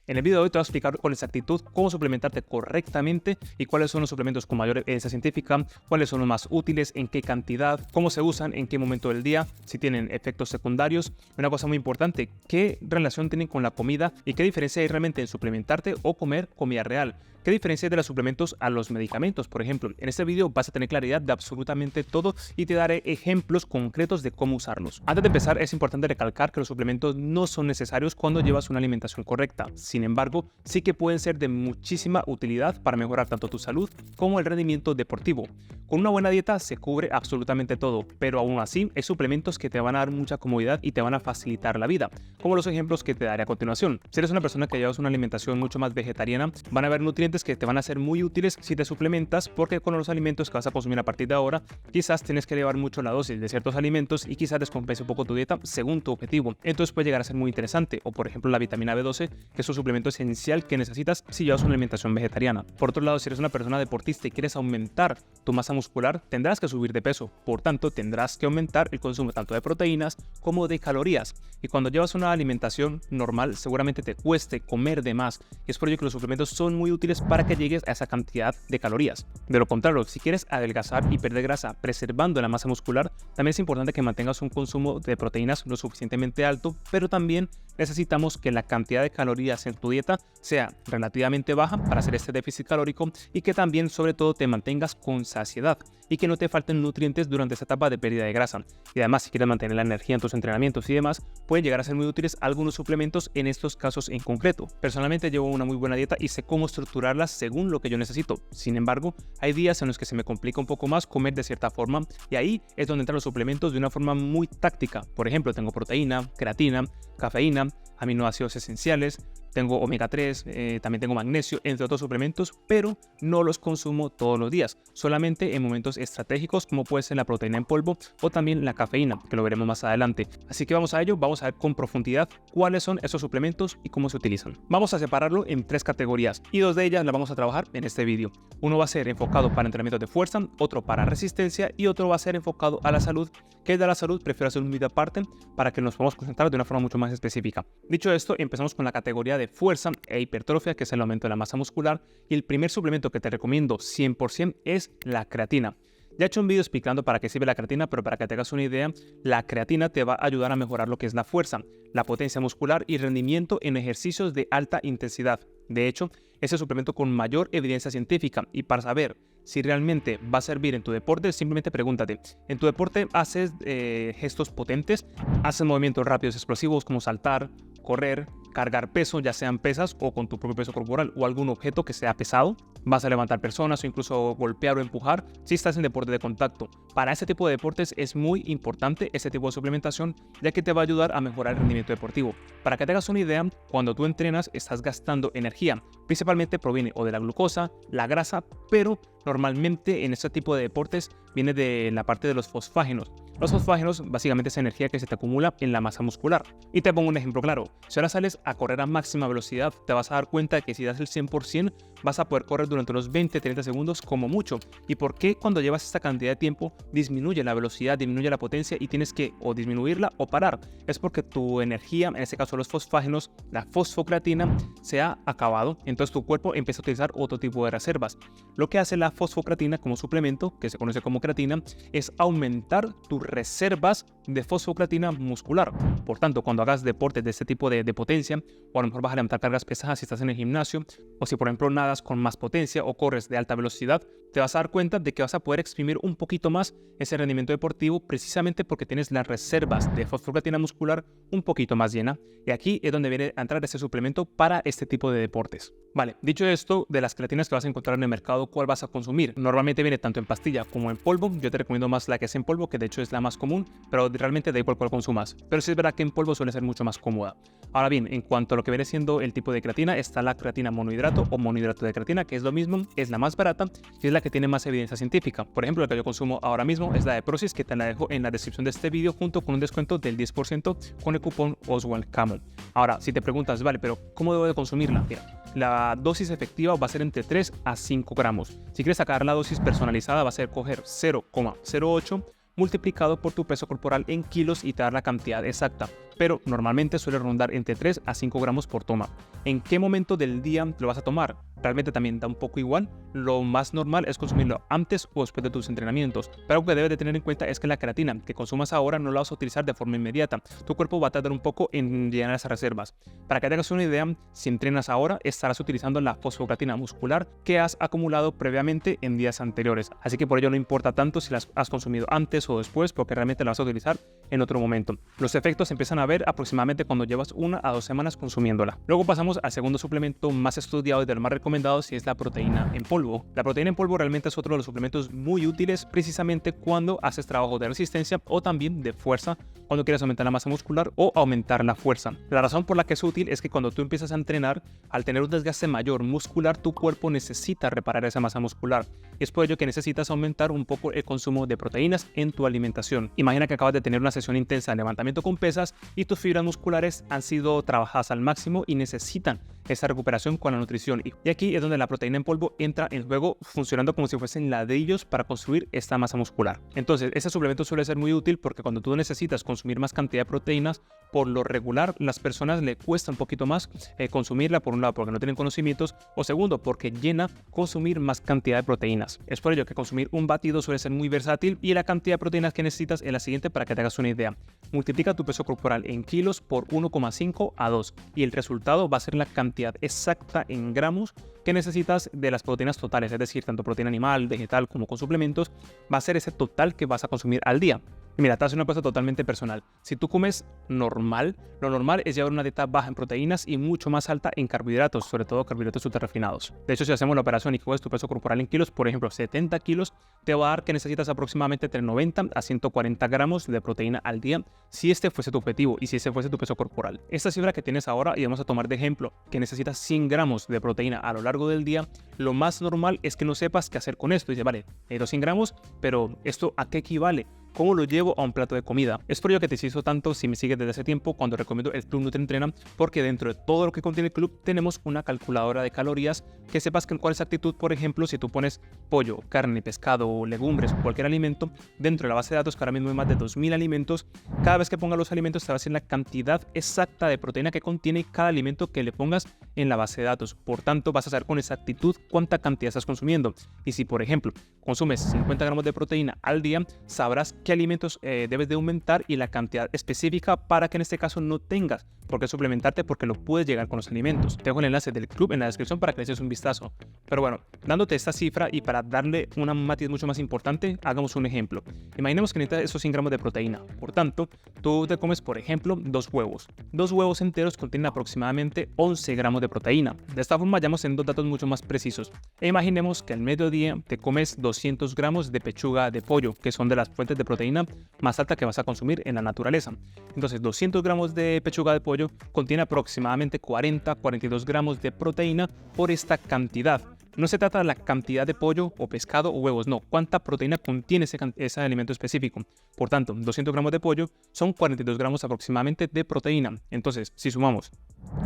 En el video de hoy te voy a explicar con exactitud cómo suplementarte correctamente y cuáles son los suplementos con mayor evidencia científica, cuáles son los más útiles, en qué cantidad, cómo se usan, en qué momento del día, si tienen efectos secundarios. Una cosa muy importante, qué relación tienen con la comida y qué diferencia hay realmente en suplementarte o comer comida real. ¿Qué diferencia hay de los suplementos a los medicamentos? Por ejemplo, en este video vas a tener claridad de absolutamente todo y te daré ejemplos concretos de cómo usarlos. Antes de empezar, es importante recalcar que los suplementos no son necesarios cuando llevas una alimentación correcta. Sin embargo, sí que pueden ser de muchísima utilidad para mejorar tanto tu salud como el rendimiento deportivo. Con una buena dieta se cubre absolutamente todo, pero aún así hay suplementos que te van a dar mucha comodidad y te van a facilitar la vida, como los ejemplos que te daré a continuación. Si eres una persona que llevas una alimentación mucho más vegetariana, van a haber nutrientes que te van a ser muy útiles si te suplementas, porque con los alimentos que vas a consumir a partir de ahora, quizás tienes que elevar mucho la dosis de ciertos alimentos y quizás descompense un poco tu dieta según tu objetivo. Entonces puede llegar a ser muy interesante, o por ejemplo la vitamina B12, que es un suplemento esencial que necesitas si llevas una alimentación vegetariana. Por otro lado, si eres una persona deportista y quieres aumentar tu masa muscular, tendrás que subir de peso, por tanto tendrás que aumentar el consumo tanto de proteínas como de calorías. Y cuando llevas una alimentación normal, seguramente te cueste comer de más, y es por ello que los suplementos son muy útiles para que llegues a esa cantidad de calorías. De lo contrario, si quieres adelgazar y perder grasa preservando la masa muscular, también es importante que mantengas un consumo de proteínas lo suficientemente alto, pero también necesitamos que la cantidad de calorías en tu dieta sea relativamente baja para hacer este déficit calórico, y que también sobre todo te mantengas con saciedad y que no te falten nutrientes durante esta etapa de pérdida de grasa. Y además, si quieres mantener la energía en tus entrenamientos y demás, pueden llegar a ser muy útiles algunos suplementos en estos casos en concreto. Personalmente llevo una muy buena dieta y sé cómo estructurarla según lo que yo necesito. Sin embargo, hay días en los que se me complica un poco más comer de cierta forma, y ahí es donde entran los suplementos de una forma muy táctica. Por ejemplo, tengo proteína, creatina, cafeína, aminoácidos esenciales, tengo omega 3, también tengo magnesio, entre otros suplementos, pero no los consumo todos los días, solamente en momentos estratégicos como puede ser la proteína en polvo o también la cafeína, que lo veremos más adelante. Así que vamos a ello, vamos a ver con profundidad cuáles son esos suplementos y cómo se utilizan. Vamos a separarlo en tres categorías y dos de ellas las vamos a trabajar en este vídeo. Uno va a ser enfocado para entrenamientos de fuerza, otro para resistencia y otro va a ser enfocado a la salud, que de la salud prefiero hacer un vídeo aparte para que nos podamos concentrar de una forma mucho más específica. Dicho esto, empezamos con la categoría de fuerza e hipertrofia, que es el aumento de la masa muscular, y el primer suplemento que te recomiendo 100% es la creatina. Ya he hecho un vídeo explicando para qué sirve la creatina, pero para que te hagas una idea, la creatina te va a ayudar a mejorar lo que es la fuerza, la potencia muscular y rendimiento en ejercicios de alta intensidad. De hecho, es el suplemento con mayor evidencia científica, y para saber si realmente va a servir en tu deporte, simplemente pregúntate, ¿en tu deporte haces gestos potentes? ¿Haces movimientos rápidos explosivos como saltar, correr, cargar peso, ya sean pesas o con tu propio peso corporal o algún objeto que sea pesado? ¿Vas a levantar personas o incluso golpear o empujar? Si estás en deporte de contacto. Para este tipo de deportes es muy importante este tipo de suplementación, ya que te va a ayudar a mejorar el rendimiento deportivo. Para que te hagas una idea, cuando tú entrenas estás gastando energía. Principalmente proviene o de la glucosa, la grasa, pero normalmente en este tipo de deportes viene de la parte de los fosfágenos. Los fosfágenos básicamente es energía que se te acumula en la masa muscular. Y te pongo un ejemplo claro. Si ahora sales a correr a máxima velocidad, te vas a dar cuenta de que si das el 100% vas a poder correr durante unos 20-30 segundos como mucho. ¿Y por qué cuando llevas esta cantidad de tiempo disminuye la velocidad, disminuye la potencia y tienes que o disminuirla o parar? Es porque tu energía, en este caso los fosfágenos, la fosfocreatina, se ha acabado. Entonces tu cuerpo empieza a utilizar otro tipo de reservas. Lo que hace la fosfocreatina como suplemento, que se conoce como creatina, es aumentar tus reservas de fosfocreatina muscular. Por tanto, cuando hagas deportes de este tipo de potencia, o a lo mejor vas a levantar cargas pesadas si estás en el gimnasio, o si por ejemplo nadas con más potencia o corres de alta velocidad, te vas a dar cuenta de que vas a poder exprimir un poquito más ese rendimiento deportivo, precisamente porque tienes las reservas de fosfocreatina muscular un poquito más llena. Y aquí es donde viene a entrar este suplemento para este tipo de deportes. Vale, dicho esto, de las creatinas que vas a encontrar en el mercado, ¿cuál vas a consumir? Normalmente viene tanto en pastilla como en polvo. Yo te recomiendo más la que es en polvo, que de hecho es la más común, pero realmente da igual cuál consumas. Pero sí es verdad que en polvo suele ser mucho más cómoda. Ahora bien, en cuanto a lo que viene siendo el tipo de creatina, está la creatina monohidrato o monohidrato de creatina, que es lo mismo, es la más barata y es la que tiene más evidencia científica. Por ejemplo, la que yo consumo ahora mismo es la de Prosis, que te la dejo en la descripción de este vídeo junto con un descuento del 10% con el cupón OswaldCamel. Ahora, si te preguntas, vale, pero ¿cómo debo de consumirla? Mira, la dosis efectiva va a ser entre 3 a 5 gramos. Si quieres sacar la dosis personalizada, va a ser coger 0,08 multiplicado por tu peso corporal en kilos y te da la cantidad exacta. pero normalmente suele rondar entre 3 a 5 gramos por toma. ¿En qué momento del día lo vas a tomar? Realmente también da un poco igual. Lo más normal es consumirlo antes o después de tus entrenamientos. Pero algo que debes de tener en cuenta es que la creatina que consumas ahora no la vas a utilizar de forma inmediata. Tu cuerpo va a tardar un poco en llenar esas reservas. Para que te hagas una idea, si entrenas ahora, estarás utilizando la fosfocreatina muscular que has acumulado previamente en días anteriores. Así que por ello no importa tanto si las has consumido antes o después, porque realmente la vas a utilizar en otro momento. Los efectos se empiezan a ver aproximadamente cuando llevas 1 a 2 semanas consumiéndola. Luego pasamos al segundo suplemento más estudiado y de los más recomendados, y es la proteína en polvo. La proteína en polvo realmente es otro de los suplementos muy útiles precisamente cuando haces trabajo de resistencia o también de fuerza, cuando quieres aumentar la masa muscular o aumentar la fuerza. La razón por la que es útil es que cuando tú empiezas a entrenar, al tener un desgaste mayor muscular, tu cuerpo necesita reparar esa masa muscular. Y es por ello que necesitas aumentar un poco el consumo de proteínas en tu alimentación. Imagina que acabas de tener una sesión intensa de levantamiento con pesas y tus fibras musculares han sido trabajadas al máximo y necesitan esa recuperación con la nutrición. Y aquí es donde la proteína en polvo entra en juego, funcionando como si fuesen ladrillos para construir esta masa muscular. Entonces, ese suplemento suele ser muy útil porque cuando tú necesitas consumir más cantidad de proteínas, por lo regular las personas le cuesta un poquito más consumirla, por un lado porque no tienen conocimientos, o segundo porque llena consumir más cantidad de proteínas. Es por ello que consumir un batido suele ser muy versátil, y la cantidad de proteínas que necesitas es la siguiente para que te hagas una idea. Multiplica tu peso corporal en kilos por 1,5 a 2 y el resultado va a ser la cantidad exacta en gramos que necesitas de las proteínas totales, es decir, tanto proteína animal, vegetal como con suplementos, va a ser ese total que vas a consumir al día. Y mira, te hace una cosa totalmente personal. Si tú comes normal, lo normal es llevar una dieta baja en proteínas y mucho más alta en carbohidratos, sobre todo carbohidratos ultrarrefinados. De hecho, si hacemos la operación y coges tu peso corporal en kilos, por ejemplo, 70 kilos, te va a dar que necesitas aproximadamente entre 90 a 140 gramos de proteína al día, si este fuese tu objetivo y si ese fuese tu peso corporal. Esta cifra que tienes ahora, y vamos a tomar de ejemplo que necesitas 100 gramos de proteína a lo largo del día, lo más normal es que no sepas qué hacer con esto. Dices, vale, necesito 100 gramos, pero ¿esto a qué equivale? ¿Cómo lo llevo a un plato de comida? Es por ello que te insisto tanto, si me sigues desde hace tiempo, cuando recomiendo el Club Nutrien-Entrena, porque dentro de todo lo que contiene el club tenemos una calculadora de calorías, que sepas que con exactitud, por ejemplo, si tú pones pollo, carne, pescado, legumbres o cualquier alimento dentro de la base de datos, que ahora mismo hay más de 2000 alimentos, cada vez que pongas los alimentos te va a decir la cantidad exacta de proteína que contiene cada alimento que le pongas en la base de datos. Por tanto, vas a saber con exactitud cuánta cantidad estás consumiendo. Y si, por ejemplo, consumes 50 gramos de proteína al día, sabrás qué alimentos debes de aumentar y la cantidad específica para que en este caso no tengas por qué suplementarte, porque lo puedes llegar con los alimentos. Te dejo el enlace del club en la descripción para que le eches un vistazo. Pero bueno, dándote esta cifra y para darle una matiz mucho más importante, hagamos un ejemplo. Imaginemos que necesitas esos 100 gramos de proteína. Por tanto, tú te comes, por ejemplo, 2 huevos. 2 huevos enteros contienen aproximadamente 11 gramos de proteína. De esta forma ya vamos teniendo datos mucho más precisos. E imaginemos que al mediodía te comes 200 gramos de pechuga de pollo, que son de las fuentes de proteína más alta que vas a consumir en la naturaleza. Entonces, 200 gramos de pechuga de pollo contiene aproximadamente 40-42 gramos de proteína por esta cantidad. No se trata de la cantidad de pollo o pescado o huevos, no, cuánta proteína contiene ese alimento específico. Por tanto, 200 gramos de pollo son 42 gramos aproximadamente de proteína. Entonces, si sumamos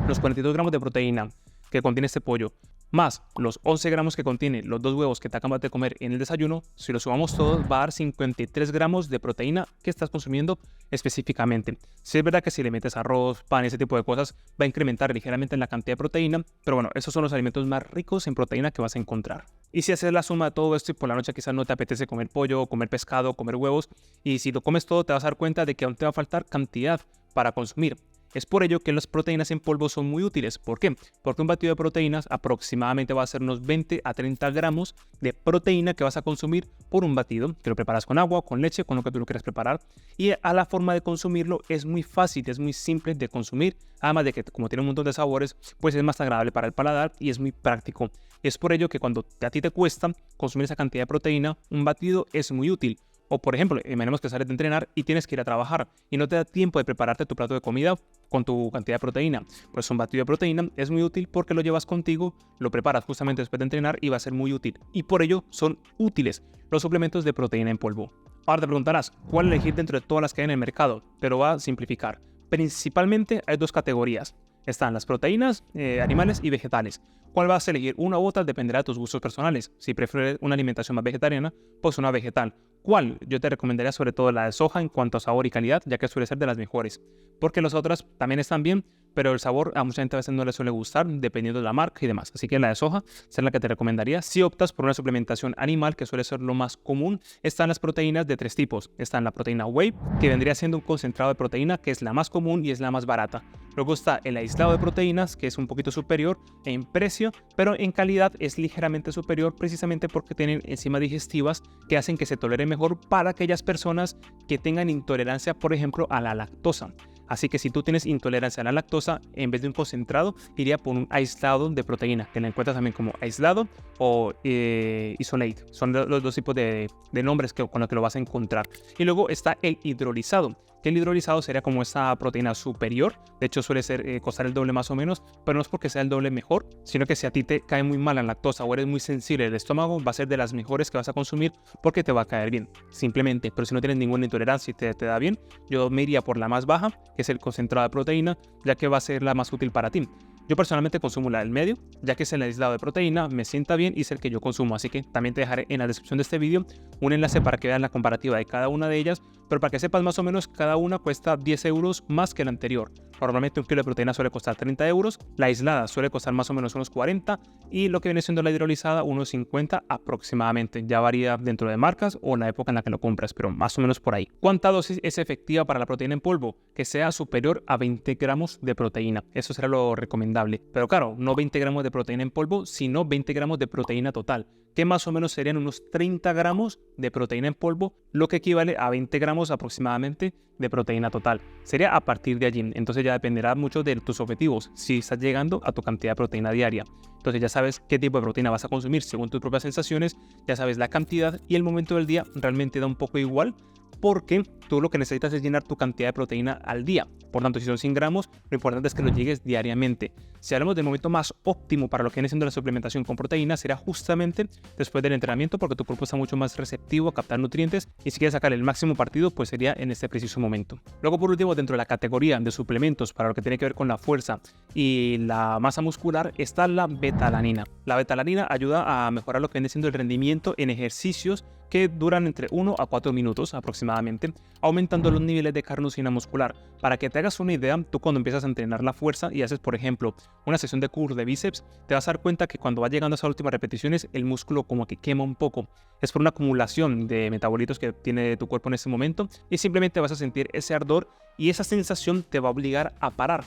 los 42 gramos de proteína que contiene este pollo, más los 11 gramos que contiene los 2 huevos que te acabas de comer en el desayuno, si lo sumamos todos va a dar 53 gramos de proteína que estás consumiendo específicamente. Sí, es verdad que si le metes arroz, pan, ese tipo de cosas, va a incrementar ligeramente la cantidad de proteína, pero bueno, esos son los alimentos más ricos en proteína que vas a encontrar. Y si haces la suma de todo esto y por la noche quizás no te apetece comer pollo, comer pescado, comer huevos, y si lo comes todo te vas a dar cuenta de que aún te va a faltar cantidad para consumir. Es por ello que las proteínas en polvo son muy útiles. ¿Por qué? Porque un batido de proteínas aproximadamente va a ser unos 20 a 30 gramos de proteína que vas a consumir por un batido, que lo preparas con agua, con leche, con lo que tú lo quieras preparar. Y a la forma de consumirlo es muy fácil, es muy simple de consumir. Además de que como tiene un montón de sabores, pues es más agradable para el paladar y es muy práctico. Es por ello que cuando a ti te cuesta consumir esa cantidad de proteína, un batido es muy útil. O por ejemplo, imaginemos que sales de entrenar y tienes que ir a trabajar y no te da tiempo de prepararte tu plato de comida con tu cantidad de proteína. Pues un batido de proteína es muy útil porque lo llevas contigo, lo preparas justamente después de entrenar y va a ser muy útil. Y por ello son útiles los suplementos de proteína en polvo. Ahora te preguntarás, ¿cuál elegir dentro de todas las que hay en el mercado? Pero va a simplificar. Principalmente hay 2 categorías. Están las proteínas animales y vegetales. ¿Cuál vas a elegir? Una u otra dependerá de tus gustos personales. Si prefieres una alimentación más vegetariana, pues una vegetal. ¿Cuál? Yo te recomendaría sobre todo la de soja en cuanto a sabor y calidad, ya que suele ser de las mejores. Porque las otras también están bien, pero el sabor a mucha gente a veces no le suele gustar, dependiendo de la marca y demás. Así que la de soja es la que te recomendaría. Si optas por una suplementación animal, que suele ser lo más común, están las proteínas de 3 tipos. Está la proteína whey, que vendría siendo un concentrado de proteína, que es la más común y es la más barata. Luego está el aislado de proteínas, que es un poquito superior en precio, pero en calidad es ligeramente superior, precisamente porque tienen enzimas digestivas que hacen que se tolere mejor para aquellas personas que tengan intolerancia, por ejemplo, a la lactosa. Así que si tú tienes intolerancia a la lactosa, en vez de un concentrado, iría por un aislado de proteína, que la encuentras también como aislado o isolate. Son los dos tipos de nombres con los que lo vas a encontrar. Y luego está el hidrolizado, que el hidrolizado sería como esta proteína superior. De hecho suele ser costar el doble más o menos, pero no es porque sea el doble mejor, sino que si a ti te cae muy mal la lactosa o eres muy sensible del estómago, va a ser de las mejores que vas a consumir porque te va a caer bien, simplemente. Pero si no tienes ninguna intolerancia y te da bien, yo me iría por la más baja, que es el concentrado de proteína, ya que va a ser la más útil para ti. Yo personalmente consumo la del medio, ya que es el aislado de proteína, me sienta bien y es el que yo consumo, así que también te dejaré en la descripción de este vídeo un enlace para que veas la comparativa de cada una de ellas, pero para que sepas más o menos, cada una cuesta 10 euros más que la anterior. Normalmente un kilo de proteína suele costar 30 euros, la aislada suele costar más o menos unos 40 y lo que viene siendo la hidrolizada unos 50 aproximadamente. Ya varía dentro de marcas o la época en la que lo compras, pero más o menos por ahí. ¿Cuánta dosis es efectiva para la proteína en polvo? Que sea superior a 20 gramos de proteína. Eso será lo recomendable. Pero claro, no 20 gramos de proteína en polvo, sino 20 gramos de proteína total, que más o menos serían unos 30 gramos de proteína en polvo, lo que equivale a 20 gramos aproximadamente de proteína total. Sería a partir de allí, entonces ya dependerá mucho de tus objetivos, si estás llegando a tu cantidad de proteína diaria. Entonces ya sabes qué tipo de proteína vas a consumir según tus propias sensaciones, ya sabes la cantidad y el momento del día realmente da un poco igual, porque tú lo que necesitas es llenar tu cantidad de proteína al día. Por tanto, si son 100 gramos, lo importante es que lo llegues diariamente. Si hablamos del momento más óptimo para lo que viene siendo la suplementación con proteína, será justamente después del entrenamiento, porque tu cuerpo está mucho más receptivo a captar nutrientes y si quieres sacar el máximo partido, pues sería en este preciso momento. Luego, por último, dentro de la categoría de suplementos para lo que tiene que ver con la fuerza y la masa muscular, está la betalanina. La betalanina ayuda a mejorar lo que viene siendo el rendimiento en ejercicios que duran entre 1 a 4 minutos aproximadamente, aumentando los niveles de carnosina muscular. Para que te hagas una idea, tú cuando empiezas a entrenar la fuerza y haces, por ejemplo, una sesión de curl de bíceps, te vas a dar cuenta que cuando va llegando a esas últimas repeticiones, el músculo como que quema un poco. Es por una acumulación de metabolitos que tiene tu cuerpo en ese momento y simplemente vas a sentir ese ardor y esa sensación te va a obligar a parar.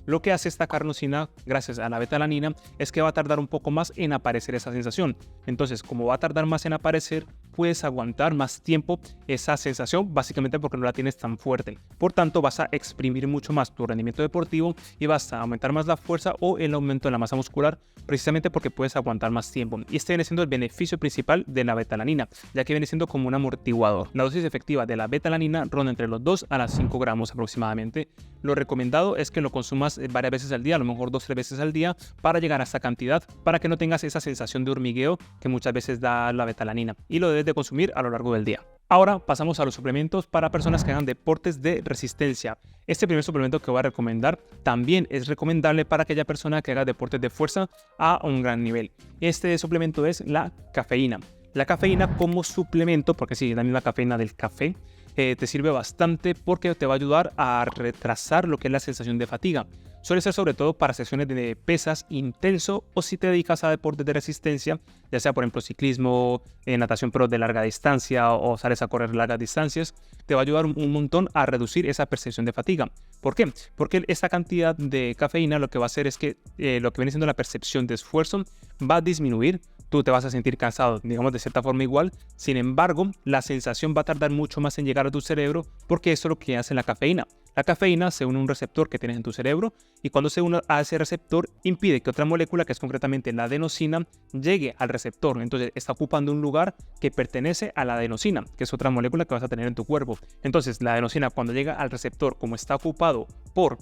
Lo que hace esta carnosina, gracias a la betalanina, es que va a tardar un poco más en aparecer esa sensación. Entonces, como va a tardar más en aparecer, puedes aguantar más tiempo esa sensación, básicamente porque no la tienes tan fuerte. Por tanto, vas a exprimir mucho más tu rendimiento deportivo y vas a aumentar más la fuerza o el aumento de la masa muscular, precisamente porque puedes aguantar más tiempo. Y este viene siendo el beneficio principal de la betalanina, ya que viene siendo como un amortiguador. La dosis efectiva de la betalanina ronda entre los 2 a las 5 gramos aproximadamente. Lo recomendado es que lo consumas varias veces al día, a lo mejor 2 o 3 veces al día, para llegar a esta cantidad, para que no tengas esa sensación de hormigueo que muchas veces da la betalanina, y lo debes de consumir a lo largo del día. Ahora pasamos a los suplementos para personas que hagan deportes de resistencia. Este primer suplemento que voy a recomendar también es recomendable para aquella persona que haga deportes de fuerza a un gran nivel. Este suplemento es la cafeína. La cafeína como suplemento, porque sí, es la misma cafeína del café, te sirve bastante porque te va a ayudar a retrasar lo que es la sensación de fatiga. Suele ser sobre todo para sesiones de pesas intenso o si te dedicas a deportes de resistencia, ya sea por ejemplo ciclismo, natación pero de larga distancia o sales a correr largas distancias, te va a ayudar un montón a reducir esa percepción de fatiga. ¿Por qué? Porque esta cantidad de cafeína lo que va a hacer es que lo que viene siendo la percepción de esfuerzo va a disminuir. Tú te vas a sentir cansado, digamos de cierta forma igual, sin embargo, la sensación va a tardar mucho más en llegar a tu cerebro porque eso es lo que hace la cafeína. La cafeína se une a un receptor que tienes en tu cerebro y cuando se une a ese receptor impide que otra molécula, que es concretamente la adenosina, llegue al receptor. Entonces está ocupando un lugar que pertenece a la adenosina, que es otra molécula que vas a tener en tu cuerpo. Entonces la adenosina cuando llega al receptor, como está ocupado por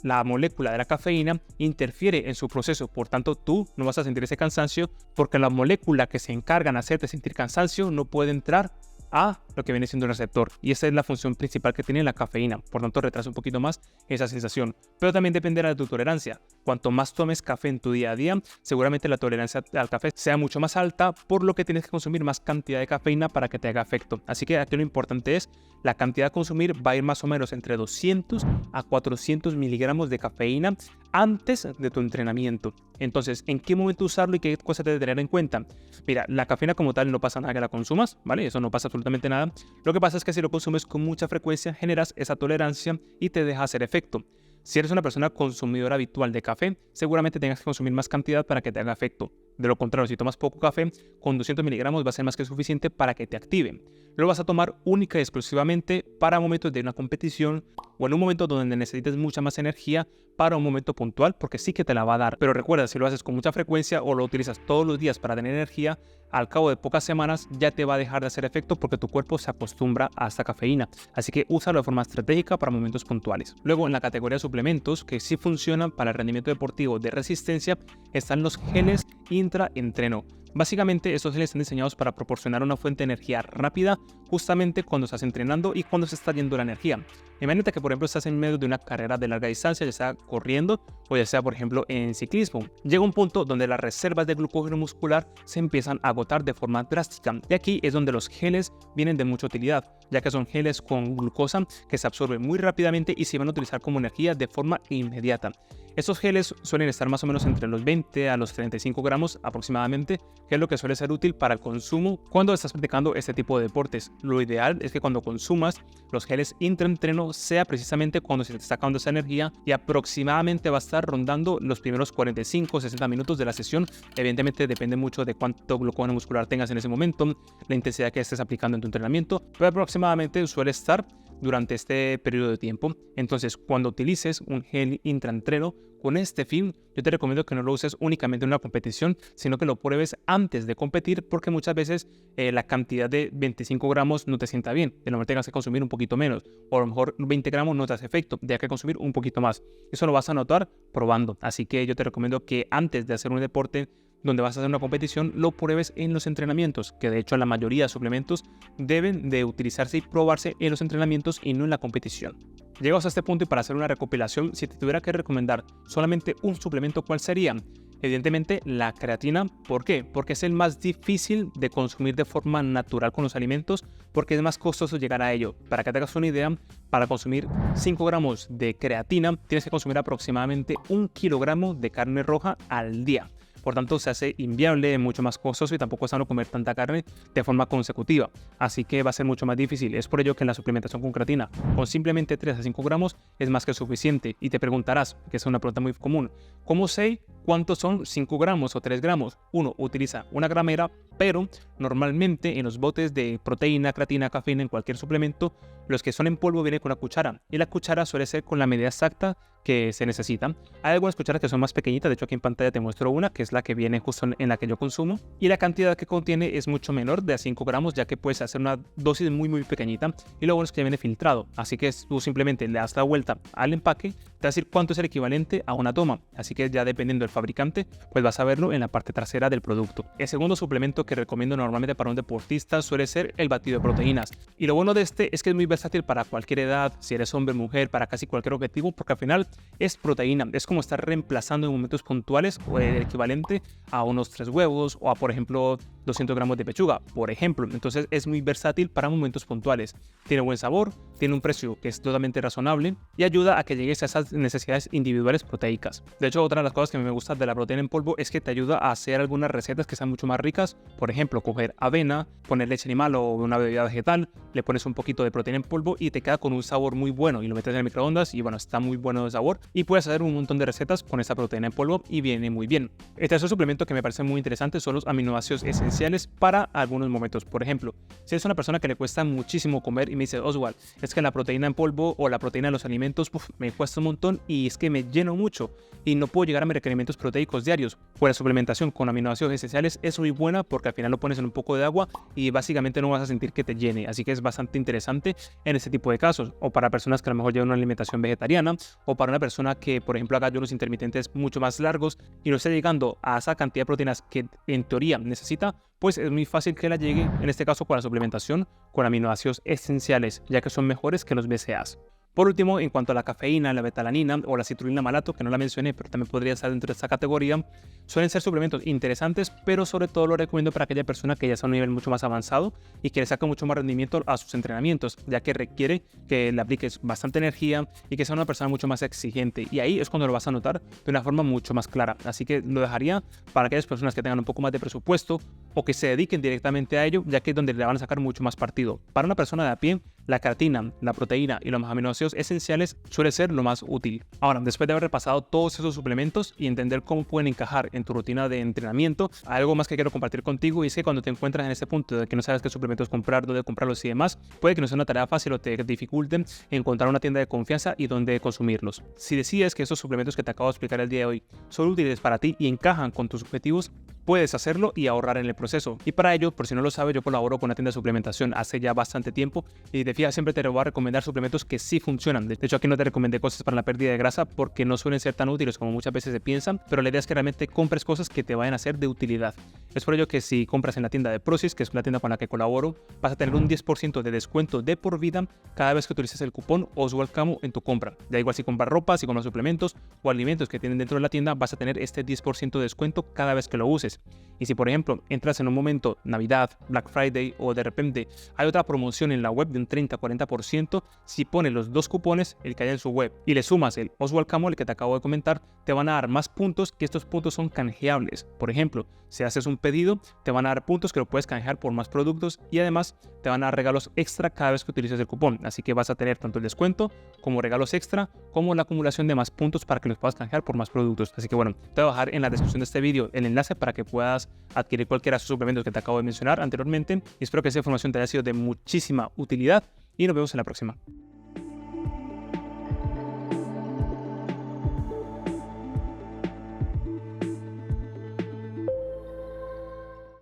la molécula de la cafeína, interfiere en su proceso, por tanto tú no vas a sentir ese cansancio porque la molécula que se encarga de hacerte sentir cansancio no puede entrar a lo que viene siendo el receptor, y esa es la función principal que tiene la cafeína, por tanto retrasa un poquito más esa sensación, pero también dependerá de tu tolerancia. cuanto más tomes café en tu día a día, seguramente la tolerancia al café sea mucho más alta, por lo que tienes que consumir más cantidad de cafeína para que te haga efecto. Así que aquí lo importante es, la cantidad a consumir va a ir más o menos entre 200 a 400 miligramos de cafeína antes de tu entrenamiento. Entonces, ¿en qué momento usarlo y qué cosas debes tener en cuenta? Mira, la cafeína como tal no pasa nada que la consumas, ¿vale? Eso no pasa absolutamente nada. Lo que pasa es que si lo consumes con mucha frecuencia, generas esa tolerancia y te deja hacer efecto. Si eres una persona consumidora habitual de café, seguramente tengas que consumir más cantidad para que te haga efecto. De lo contrario, si tomas poco café, con 200 miligramos va a ser más que suficiente para que te active. Lo vas a tomar única y exclusivamente para momentos de una competición o en un momento donde necesites mucha más energía para un momento puntual, porque sí que te la va a dar. Pero recuerda, si lo haces con mucha frecuencia o lo utilizas todos los días para tener energía, al cabo de pocas semanas ya te va a dejar de hacer efecto porque tu cuerpo se acostumbra a esta cafeína. Así que úsalo de forma estratégica para momentos puntuales. Luego, en la categoría de suplementos que sí funcionan para el rendimiento deportivo de resistencia, están los geles intraentreno. Básicamente, estos geles están diseñados para proporcionar una fuente de energía rápida justamente cuando estás entrenando y cuando se está yendo la energía. Imagínate que, por ejemplo, estás en medio de una carrera de larga distancia, ya sea corriendo o ya sea, por ejemplo, en ciclismo. Llega un punto donde las reservas de glucógeno muscular se empiezan a agotar de forma drástica. Y aquí es donde los geles vienen de mucha utilidad, ya que son geles con glucosa que se absorben muy rápidamente y se van a utilizar como energía de forma inmediata. Estos geles suelen estar más o menos entre los 20 a los 35 gramos aproximadamente, que es lo que suele ser útil para el consumo cuando estás practicando este tipo de deportes. Lo ideal es que cuando consumas los geles intraentreno sea precisamente cuando se te está acabando esa energía y aproximadamente va a estar rondando los primeros 45-60 minutos de la sesión. Evidentemente depende mucho de cuánto glucógeno muscular tengas en ese momento, la intensidad que estés aplicando en tu entrenamiento, pero aproximadamente suele estar durante este periodo de tiempo. Entonces, cuando utilices un gel intraentreno con este fin, yo te recomiendo que no lo uses únicamente en una competición, sino que lo pruebes antes de competir, porque muchas veces la cantidad de 25 gramos no te sienta bien. De lo mejor tengas que consumir un poquito menos, o a lo mejor 20 gramos no te hace efecto, tienes que consumir un poquito más. Eso lo vas a notar probando. Así que yo te recomiendo que antes de hacer un deporte donde vas a hacer una competición, lo pruebes en los entrenamientos, que de hecho la mayoría de suplementos deben de utilizarse y probarse en los entrenamientos y no en la competición. Llegados a este punto y para hacer una recopilación, si te tuviera que recomendar solamente un suplemento, ¿cuál sería? Evidentemente la creatina. ¿Por qué? Porque es el más difícil de consumir de forma natural con los alimentos, porque es más costoso llegar a ello. Para que te hagas una idea, para consumir 5 gramos de creatina tienes que consumir aproximadamente 1 kilogramo de carne roja al día. Por tanto, se hace inviable, mucho más costoso y tampoco es sano comer tanta carne de forma consecutiva. Así que va a ser mucho más difícil. Es por ello que en la suplementación con creatina, con simplemente 3 a 5 gramos, es más que suficiente. Y te preguntarás, que es una pregunta muy común, ¿cómo sé cuántos son 5 gramos o 3 gramos? Uno utiliza una gramera, pero normalmente en los botes de proteína, creatina, cafeína, en cualquier suplemento, los que son en polvo vienen con una cuchara. Y la cuchara suele ser con la medida exacta que se necesita. Hay algunas cucharas que son más pequeñitas, de hecho aquí en pantalla te muestro una, que es la que viene justo en la que yo consumo, y la cantidad que contiene es mucho menor, de a 5 gramos, ya que puedes hacer una dosis muy pequeñita, y lo bueno es que ya viene filtrado, así que tú simplemente le das la vuelta al empaque, te va a decir cuánto es el equivalente a una toma, así que ya dependiendo del fabricante, pues vas a verlo en la parte trasera del producto. El segundo suplemento que recomiendo normalmente para un deportista suele ser el batido de proteínas, y lo bueno de este es que es muy versátil para cualquier edad, si eres hombre, mujer, para casi cualquier objetivo, porque al final es proteína, es como estar reemplazando en momentos puntuales o el equivalente a unos 3 huevos o a, por ejemplo, 200 gramos de pechuga, por ejemplo. Entonces es muy versátil para momentos puntuales. Tiene buen sabor, tiene un precio que es totalmente razonable y ayuda a que llegues a esas necesidades individuales proteicas. De hecho, otra de las cosas que me gusta de la proteína en polvo es que te ayuda a hacer algunas recetas que sean mucho más ricas. Por ejemplo, coger avena, poner leche animal o una bebida vegetal, le pones un poquito de proteína en polvo y te queda con un sabor muy bueno y lo metes en el microondas y bueno, está muy bueno de sabor y puedes hacer un montón de recetas con esta proteína en polvo y viene muy bien. Este tercer suplemento que me parece muy interesante son los aminoácidos esenciales para algunos momentos. Por ejemplo, si eres una persona que le cuesta muchísimo comer y me dice, Oswald, es que la proteína en polvo o la proteína de los alimentos me cuesta un montón y es que me lleno mucho y no puedo llegar a mis requerimientos proteicos diarios. Pues la suplementación con aminoácidos esenciales es muy buena porque al final lo pones en un poco de agua y básicamente no vas a sentir que te llene, así que es bastante interesante en este tipo de casos, o para personas que a lo mejor llevan una alimentación vegetariana, o para una persona que por ejemplo haga ayunos intermitentes mucho más largos y no esté llegando a esa cantidad de proteínas que en teoría necesita, pues es muy fácil que la llegue, en este caso con la suplementación con aminoácidos esenciales, ya que son mejores que los BCAAs. Por último, en cuanto a la cafeína, la betalanina o la citrulina malato, que no la mencioné, pero también podría estar dentro de esta categoría, suelen ser suplementos interesantes, pero sobre todo lo recomiendo para aquella persona que ya está a un nivel mucho más avanzado y que le saque mucho más rendimiento a sus entrenamientos, ya que requiere que le apliques bastante energía y que sea una persona mucho más exigente. Y ahí es cuando lo vas a notar de una forma mucho más clara. Así que lo dejaría para aquellas personas que tengan un poco más de presupuesto o que se dediquen directamente a ello, ya que es donde le van a sacar mucho más partido. Para una persona de a pie, la creatina, la proteína y los aminoácidos esenciales suele ser lo más útil. Ahora, después de haber repasado todos esos suplementos y entender cómo pueden encajar en tu rutina de entrenamiento, hay algo más que quiero compartir contigo, y es que cuando te encuentras en este punto de que no sabes qué suplementos comprar, dónde comprarlos y demás, puede que no sea una tarea fácil o te dificulte encontrar una tienda de confianza y dónde consumirlos. Si decides que esos suplementos que te acabo de explicar el día de hoy son útiles para ti y encajan con tus objetivos, puedes hacerlo y ahorrar en el proceso. Y para ello, por si no lo sabes, yo colaboro con una tienda de suplementación hace ya bastante tiempo y te fijas, siempre te voy a recomendar suplementos que sí funcionan. De hecho, aquí no te recomendé cosas para la pérdida de grasa porque no suelen ser tan útiles como muchas veces se piensan, pero la idea es que realmente compres cosas que te vayan a ser de utilidad. Es por ello que si compras en la tienda de Prozis, que es la tienda con la que colaboro, vas a tener un 10% de descuento de por vida cada vez que utilices el cupón OSWALDCAMO en tu compra. Da igual si compras ropa, si compras suplementos o alimentos que tienen dentro de la tienda, vas a tener este 10% de descuento cada vez que lo uses. Y si por ejemplo entras en un momento Navidad, Black Friday o de repente hay otra promoción en la web de un 30-40%, si pones los dos cupones, el que hay en su web, y le sumas el OSWALDCAMO, el que te acabo de comentar, te van a dar más puntos, que estos puntos son canjeables. Por ejemplo, si haces un pedido, te van a dar puntos que lo puedes canjear por más productos y además te van a dar regalos extra cada vez que utilices el cupón. Así que vas a tener tanto el descuento como regalos extra, como la acumulación de más puntos para que los puedas canjear por más productos. Así que bueno, te voy a dejar en la descripción de este vídeo el enlace para que puedas adquirir cualquiera de esos suplementos que te acabo de mencionar anteriormente. Y espero que esa información te haya sido de muchísima utilidad y nos vemos en la próxima.